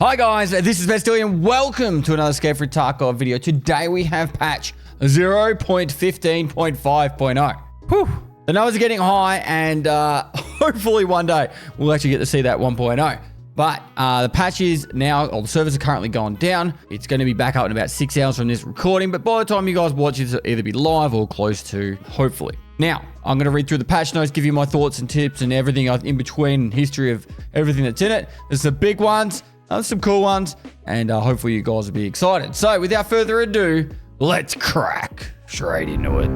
Hi guys, this is Pestily and welcome to another Escape from Tarkov video. Today we have patch 0.15.5.0. Whew. The numbers are getting high and hopefully one day we'll actually get to see that 1.0. But the patch is now, or the servers are currently gone down. It's going to be back up in about 6 hours from this recording, but by the time you guys watch it, it'll either be live or close to, hopefully. Now, I'm going to read through the patch notes, give you my thoughts and tips and everything in between, and history of everything that's in it. There's some big ones. Some cool ones, and hopefully you guys will be excited. So, without further ado, let's crack straight into it.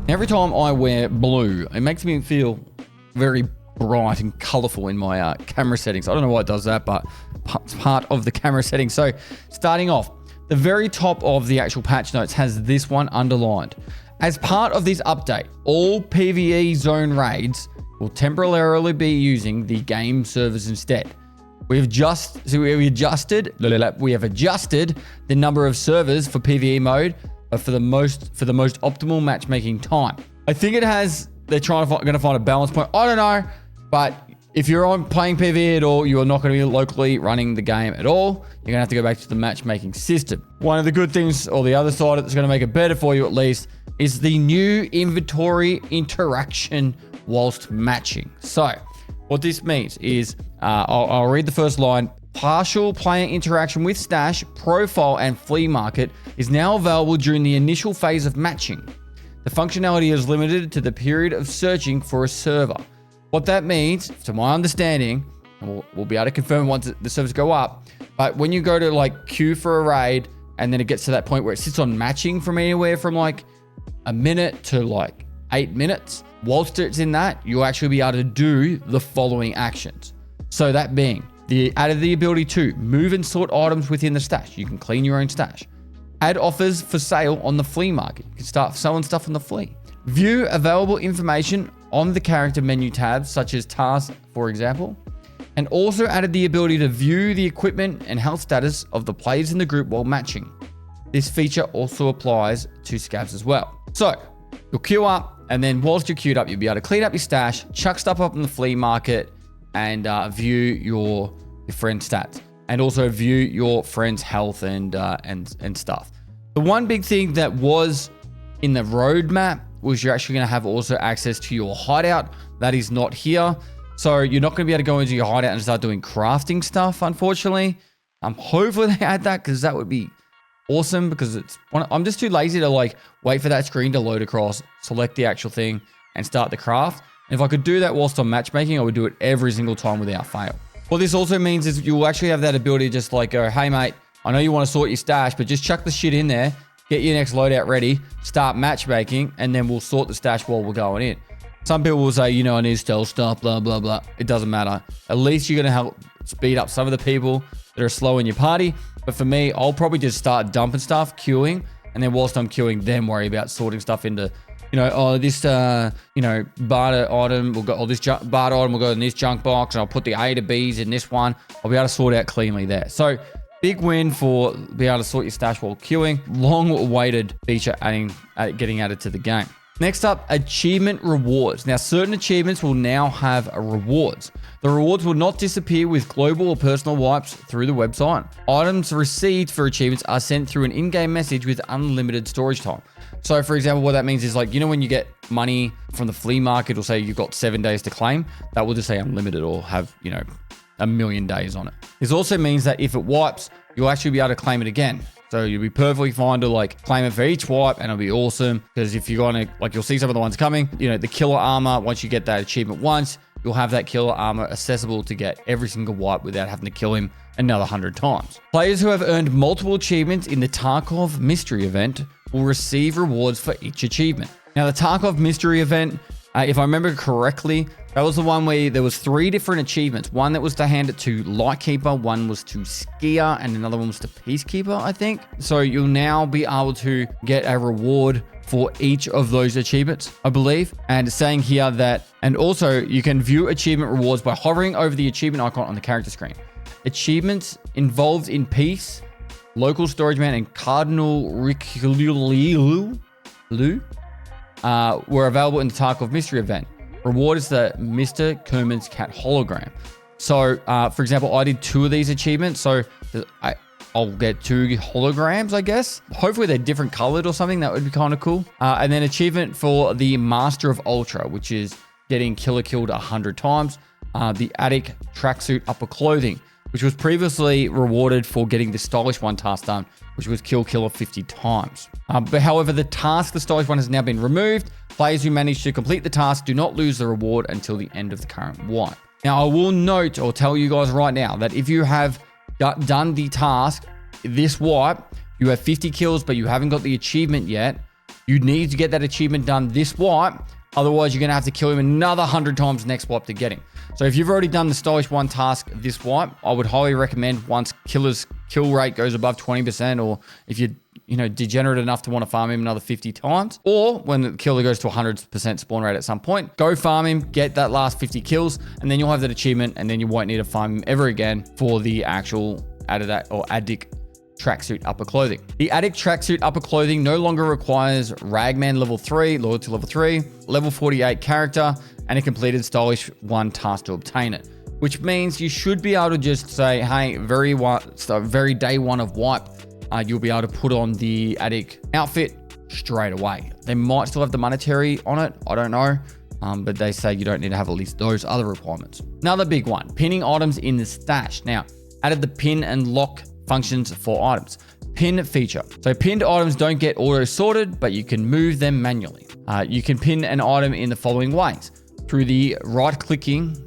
Every time I wear blue, it makes me feel very bright and colorful in my camera settings. I don't know why it does that, but it's part of the camera settings. So, starting off, the very top of the actual patch notes has this one underlined. As part of this update, all PVE zone raids will temporarily be using the game servers instead. We have adjusted the number of servers for PvE mode, but for the most optimal matchmaking time. I think they're going to find a balance point. I don't know, but if you're playing PvE at all, you are not going to be locally running the game at all. You're going to have to go back to the matchmaking system. One of the good things, or the other side that's going to make it better for you at least, is the new inventory interaction whilst matching. So, what this means is, I'll read the first line. Partial player interaction with stash, profile, and flea market is now available during the initial phase of matching. The functionality is limited to the period of searching for a server. What that means, to my understanding, and we'll be able to confirm once the servers go up, but when you go to like queue for a raid, and then it gets to that point where it sits on matching from anywhere from like a minute to like 8 minutes, whilst it's in that, you'll actually be able to do the following actions. So that being, added the ability to move and sort items within the stash. You can clean your own stash. Add offers for sale on the flea market. You can start selling stuff on the flea. View available information on the character menu tabs, such as tasks, for example. And also added the ability to view the equipment and health status of the players in the group while matching. This feature also applies to scavs as well. So, you'll queue up, and then whilst you're queued up, you'll be able to clean up your stash, chuck stuff up in the flea market, and view your friend's stats. And also view your friend's health and stuff. The one big thing that was in the roadmap was you're actually going to have also access to your hideout. That is not here. So you're not going to be able to go into your hideout and start doing crafting stuff, unfortunately. Hopefully they add that, because that would be awesome, because I'm just too lazy to like wait for that screen to load across, select the actual thing, and start the craft. And if I could do that whilst I'm matchmaking, I would do it every single time without fail. What this also means is you'll actually have that ability to just like go, hey mate, I know you want to sort your stash, but just chuck the shit in there, get your next loadout ready, start matchmaking, and then we'll sort the stash while we're going in. Some people will say, I need stealth stuff, blah, blah, blah. It doesn't matter. At least you're going to help speed up some of the people that are slow in your party. But for me, I'll probably just start dumping stuff, queuing, and then whilst I'm queuing, then worry about sorting stuff into, this, barter item will go, or this barter item will go in this junk box, and I'll put the A to Bs in this one. I'll be able to sort out cleanly there. So, big win for being able to sort your stash while queuing. Long-awaited feature getting added to the game. Next up, achievement rewards. Now, certain achievements will now have rewards. The rewards will not disappear with global or personal wipes through the website. Items received for achievements are sent through an in-game message with unlimited storage time. So, for example, what that means is like, when you get money from the flea market, it'll say you've got 7 days to claim. That will just say unlimited or have, 1,000,000 days on it. This also means that if it wipes, you'll actually be able to claim it again. So you'll be perfectly fine to like claim it for each wipe, and it'll be awesome, because if you're going to, like, you'll see some of the ones coming, the killer armor, once you get that achievement once, you'll have that killer armor accessible to get every single wipe without having to kill him another 100 times. Players who have earned multiple achievements in the Tarkov mystery event will receive rewards for each achievement. Now, the Tarkov mystery event, if I remember correctly, that was the one where there was 3 different achievements. One that was to hand it to Lightkeeper, one was to Skier, and another one was to Peacekeeper, I think. So you'll now be able to get a reward for each of those achievements, I believe. And it's saying here that, and also you can view achievement rewards by hovering over the achievement icon on the character screen. Achievements involved in Peace, Local Storage Man, and Cardinal Ricciolu were available in the Tarkov mystery event. Reward is the Mr. Kerman's cat hologram. So, for example, I did 2 of these achievements. So I'll get 2 holograms, I guess. Hopefully they're different colored or something. That would be kind of cool. And then achievement for the Master of Ultra, which is getting killer killed 100 times. The Attic tracksuit upper clothing, which was previously rewarded for getting the stylish one task done, which was kill killer 50 times. But however, the task, the stylish one, has now been removed. Players who manage to complete the task do not lose the reward until the end of the current wipe. Now, I will note or tell you guys right now that if you have done the task this wipe, you have 50 kills, but you haven't got the achievement yet, you need to get that achievement done this wipe. Otherwise, you're going to have to kill him another 100 times next wipe to get him. So if you've already done the stylish one task this wipe, I would highly recommend once killer's kill rate goes above 20%, or if you're degenerate enough to want to farm him another 50 times, or when the killer goes to 100% spawn rate at some point, go farm him, get that last 50 kills, and then you'll have that achievement, and then you won't need to farm him ever again for the actual Attic tracksuit upper clothing. The Attic tracksuit upper clothing no longer requires Ragman level 3, loyalty level 3, level 48 character, and a completed stylish one task to obtain it. Which means you should be able to just say, hey, very day one of wipe, you'll be able to put on the Attic outfit straight away. They might still have the monetary on it, I don't know. But they say you don't need to have at least those other requirements. Another big one, pinning items in the stash. Now, added the pin and lock functions for items. Pin feature. So pinned items don't get auto sorted, but you can move them manually. You can pin an item in the following ways: through the right clicking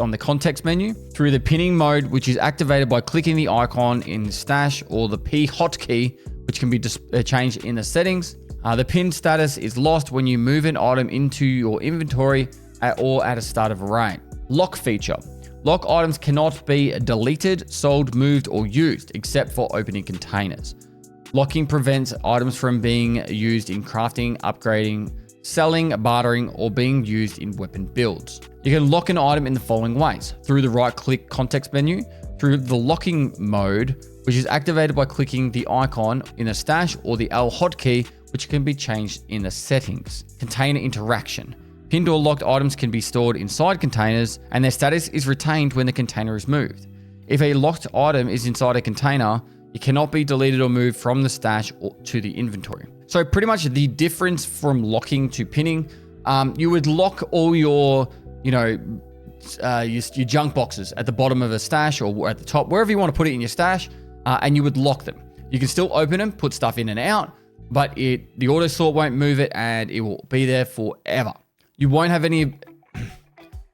on the context menu, through the pinning mode, which is activated by clicking the icon in the stash, or the P hotkey, which can be changed in the settings. The pin status is lost when you move an item into your inventory or at a start of a raid. Lock feature. Lock items cannot be deleted, sold, moved, or used, except for opening containers. Locking prevents items from being used in crafting, upgrading, selling, bartering, or being used in weapon builds. You can lock an item in the following ways: through the right-click context menu, through the locking mode, which is activated by clicking the icon in a stash, or the L hotkey, which can be changed in the settings. Container interaction. Pinned or locked items can be stored inside containers, and their status is retained when the container is moved. If a locked item is inside a container, it cannot be deleted or moved from the stash or to the inventory. So pretty much the difference from locking to pinning, you would lock all your junk boxes at the bottom of a stash or at the top, wherever you want to put it in your stash, and you would lock them. You can still open them, put stuff in and out, but the auto sort won't move it, and it will be there forever. You won't have any.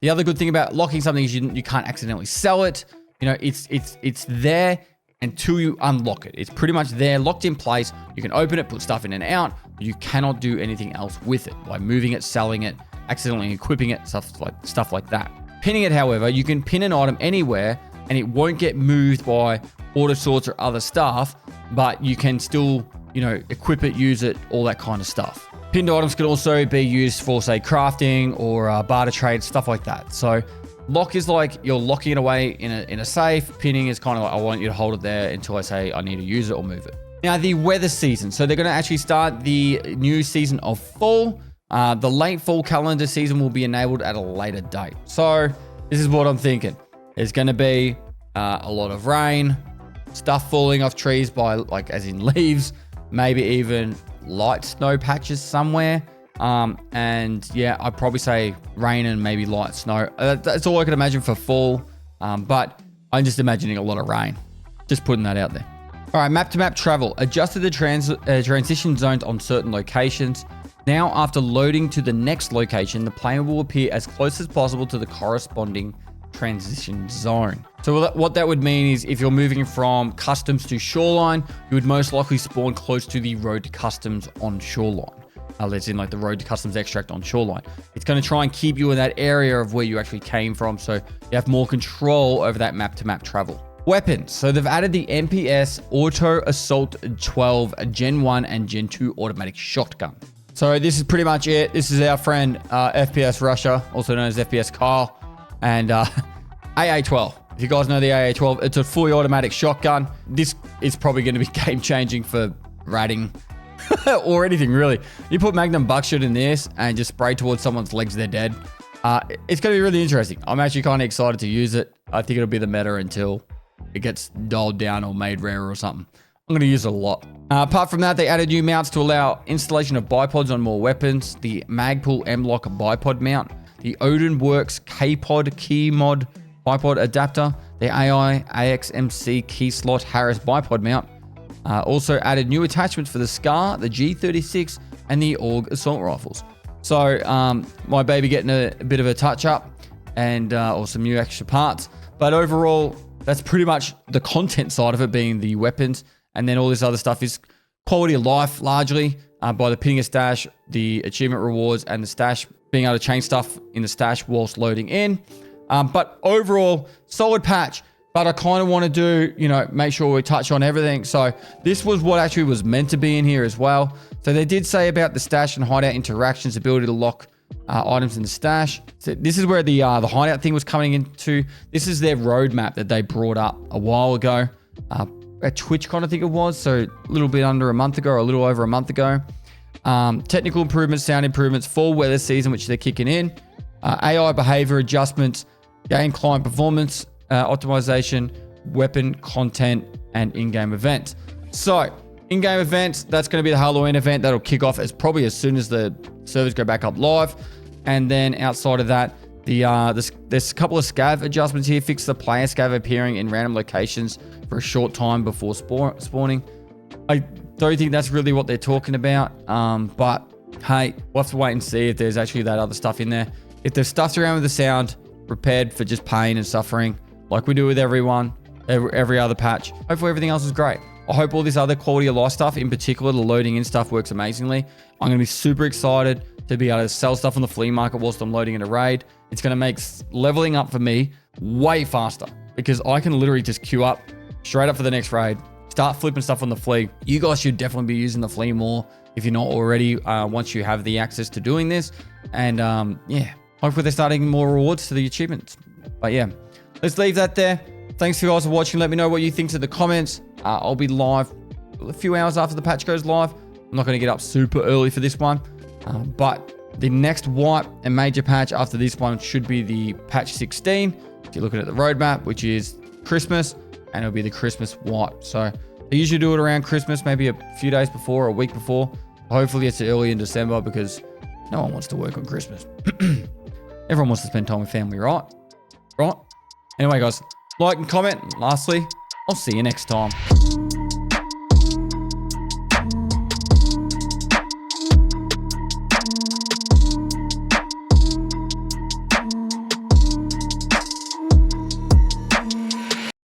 The other good thing about locking something is you can't accidentally sell it. It's there until you unlock it. It's pretty much there, locked in place. You can open it, put stuff in and out. You cannot do anything else with it, like moving it, selling it, accidentally equipping it, stuff like that. Pinning it, however, you can pin an item anywhere, and it won't get moved by auto sorts or other stuff, but you can still, equip it, use it, all that kind of stuff. Pinned items can also be used for, say, crafting or barter trade, stuff like that. So lock is like you're locking it away in a safe. Pinning is kind of like, I want you to hold it there until I say I need to use it or move it. Now, the weather season. So they're going to actually start the new season of fall. The late fall calendar season will be enabled at a later date. So this is what I'm thinking. There's going to be a lot of rain, stuff falling off trees as in leaves, maybe even light snow patches somewhere. And yeah, I'd probably say rain and maybe light snow. That's all I can imagine for fall. But I'm just imagining a lot of rain. Just putting that out there. All right, map-to-map travel. Adjusted the transition zones on certain locations. Now, after loading to the next location, the player will appear as close as possible to the corresponding transition zone. So what that would mean is if you're moving from customs to shoreline, you would most likely spawn close to the road to customs on shoreline. That's in like the road to customs extract on shoreline. It's going to try and keep you in that area of where you actually came from, so you have more control over that map-to-map travel. Weapons. So they've added the MPS Auto Assault 12 Gen 1 and Gen 2 automatic shotgun. So this is pretty much it. This is our friend FPS Russia, also known as FPS Kyle, and AA-12. If you guys know the AA-12, it's a fully automatic shotgun. This is probably going to be game-changing for ratting or anything, really. You put Magnum buckshot in this and just spray towards someone's legs, they're dead. It's going to be really interesting. I'm actually kind of excited to use it. I think it'll be the meta until it gets dialed down or made rarer or something. I'm going to use it a lot. Apart from that, they added new mounts to allow installation of bipods on more weapons. The Magpul M-Lock bipod mount. The Odin Works K-Pod key mod bipod adapter. The AI AXMC key slot Harris bipod mount. Also added new attachments for the SCAR, the G36, and the AUG assault rifles. So my baby getting a bit of a touch up and or some new extra parts. But overall, that's pretty much the content side of it, being the weapons. And then all this other stuff is quality of life, largely, by the pinning a stash, the achievement rewards, and the stash, being able to change stuff in the stash whilst loading in. But overall, solid patch. But I kind of want to do, make sure we touch on everything. So this was what actually was meant to be in here as well. So they did say about the stash and hideout interactions, ability to lock items in the stash. So this is where the hideout thing was coming into. This is their roadmap that they brought up a while ago. At TwitchCon, I think it was. So a little bit under a month ago, or a little over a month ago. Technical improvements, sound improvements, fall weather season, which they're kicking in. AI behavior adjustments, game client performance, optimization, weapon content, and in-game events. So in-game events, that's going to be the Halloween event. That'll kick off as soon as the servers go back up live. And then outside of that, there's a couple of scav adjustments here. Fix the player scav appearing in random locations for a short time before spawning. I don't think that's really what they're talking about. But hey, we'll have to wait and see if there's actually that other stuff in there. If they've stuffed around with the sound, prepared for just pain and suffering, like we do with everyone, every other patch, hopefully everything else is great. I hope all this other quality of life stuff, in particular the loading in stuff, works amazingly. I'm going to be super excited to be able to sell stuff on the flea market whilst I'm loading in a raid. It's going to make leveling up for me way faster, because I can literally just queue up straight up for the next raid, start flipping stuff on the flea. You guys should definitely be using the flea more if you're not already, once you have the access to doing this. And yeah, hopefully they're starting more rewards to the achievements. But yeah, let's leave that there. Thanks for you guys for watching. Let me know what you think in the comments. I'll be live a few hours after the patch goes live. I'm not going to get up super early for this one. But the next wipe and major patch after this one should be the patch 16. If you're looking at the roadmap, which is Christmas, and it'll be the Christmas wipe. So they usually do it around Christmas, maybe a few days before or a week before. Hopefully it's early in December, because no one wants to work on Christmas. Everyone wants to spend time with family, right? Right? Anyway, guys, like and comment. Lastly, I'll see you next time.